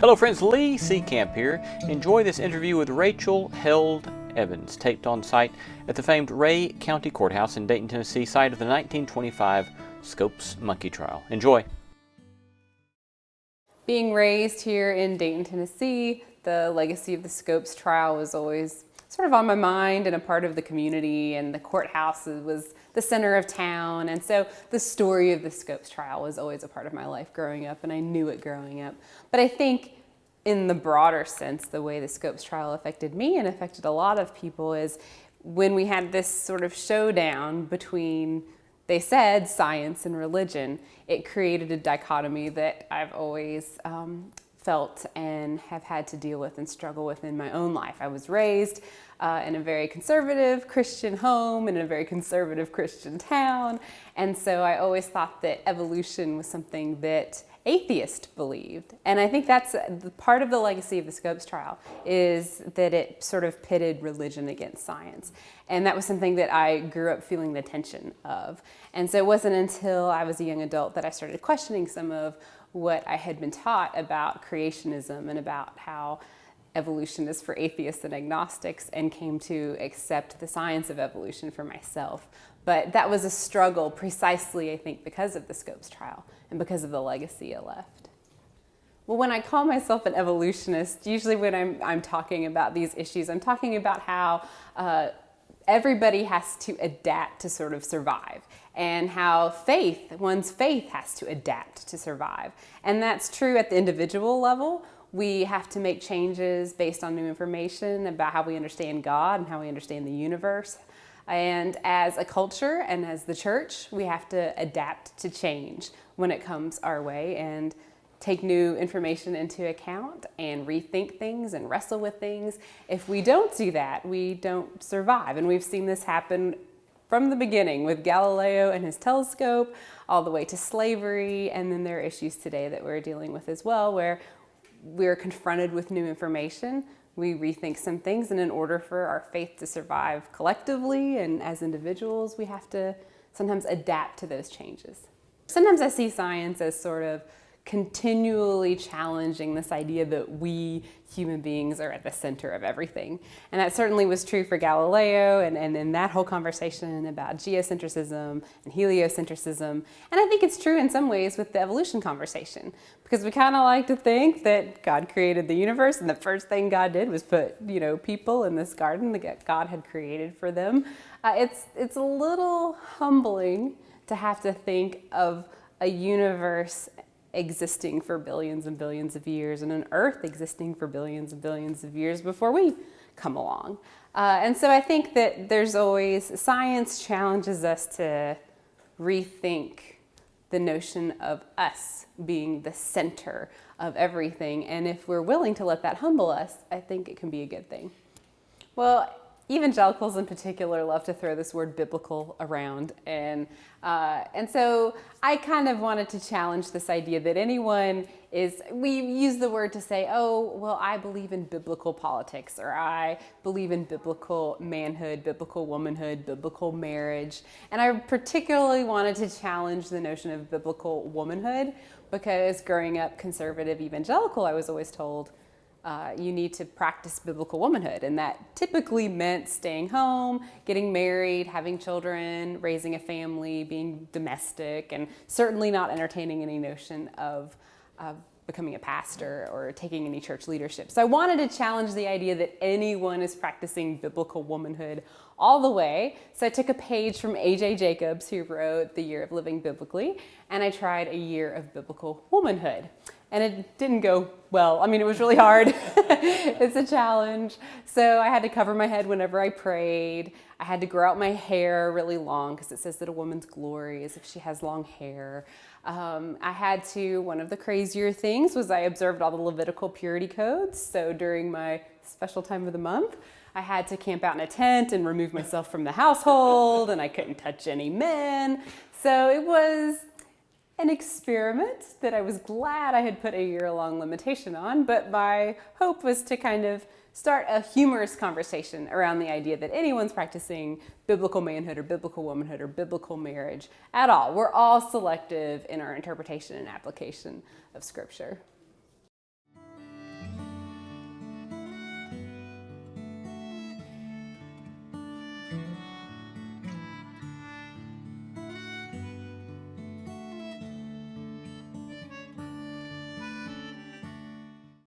Hello friends, Lee Seacamp here. Enjoy this interview with Rachel Held Evans, taped on site at the famed Rhea County Courthouse in Dayton, Tennessee, site of the 1925 Scopes Monkey Trial. Enjoy. Being raised here in Dayton, Tennessee, the legacy of the Scopes trial was always sort of on my mind and a part of the community, and the courthouse was the center of town, and so the story of the Scopes trial was always a part of my life growing up, and I knew it growing up. But I think in the broader sense, the way the Scopes trial affected me and affected a lot of people is when we had this sort of showdown between, they said, science and religion. It created a dichotomy that I've always felt and have had to deal with and struggle with in my own life. I was raised in a very conservative Christian home, in a very conservative Christian town, and so I always thought that evolution was something that atheists believed. And I think that's part of the legacy of the Scopes trial, is that it sort of pitted religion against science. And that was something that I grew up feeling the tension of. And so it wasn't until I was a young adult that I started questioning some of what I had been taught about creationism and about how evolution is for atheists and agnostics, and came to accept the science of evolution for myself. But that was a struggle precisely, I think, because of the Scopes trial and because of the legacy it left. Well, when I call myself an evolutionist, usually when I'm talking about these issues, I'm talking about how everybody has to adapt to sort of survive, and how one's faith has to adapt to survive. And that's true at the individual level. We have to make changes based on new information about how we understand God and how we understand the universe. And as a culture and as the church, we have to adapt to change when it comes our way and take new information into account and rethink things and wrestle with things. If we don't do that, we don't survive. And we've seen this happen from the beginning with Galileo and his telescope, all the way to slavery. And then there are issues today that we're dealing with as well, where we're confronted with new information. We rethink some things, and in order for our faith to survive collectively and as individuals, we have to sometimes adapt to those changes. Sometimes I see science as sort of continually challenging this idea that we human beings are at the center of everything. And that certainly was true for Galileo and in that whole conversation about geocentrism and heliocentrism. And I think it's true in some ways with the evolution conversation, because we kind of like to think that God created the universe and the first thing God did was put, people in this garden that God had created for them. It's a little humbling to have to think of a universe existing for billions and billions of years, and an earth existing for billions and billions of years before we come along. And so I think that there's always, science challenges us to rethink the notion of us being the center of everything. And if we're willing to let that humble us, I think it can be a good thing. Well, evangelicals in particular love to throw this word biblical around, and so I kind of wanted to challenge this idea that we use the word to say, oh, well, I believe in biblical politics, or I believe in biblical manhood, biblical womanhood, biblical marriage. And I particularly wanted to challenge the notion of biblical womanhood, because growing up conservative evangelical, I was always told, you need to practice biblical womanhood. And that typically meant staying home, getting married, having children, raising a family, being domestic, and certainly not entertaining any notion of becoming a pastor or taking any church leadership. So I wanted to challenge the idea that anyone is practicing biblical womanhood all the way. So I took a page from A.J. Jacobs, who wrote The Year of Living Biblically, and I tried a year of biblical womanhood. And it didn't go well. I mean, it was really hard. It's a challenge. So I had to cover my head whenever I prayed. I had to grow out my hair really long, because it says that a woman's glory is if she has long hair. One of the crazier things was I observed all the Levitical purity codes. So during my special time of the month, I had to camp out in a tent and remove myself from the household, and I couldn't touch any men. So it was an experiment that I was glad I had put a year-long limitation on, but my hope was to kind of start a humorous conversation around the idea that anyone's practicing biblical manhood or biblical womanhood or biblical marriage at all. We're all selective in our interpretation and application of Scripture.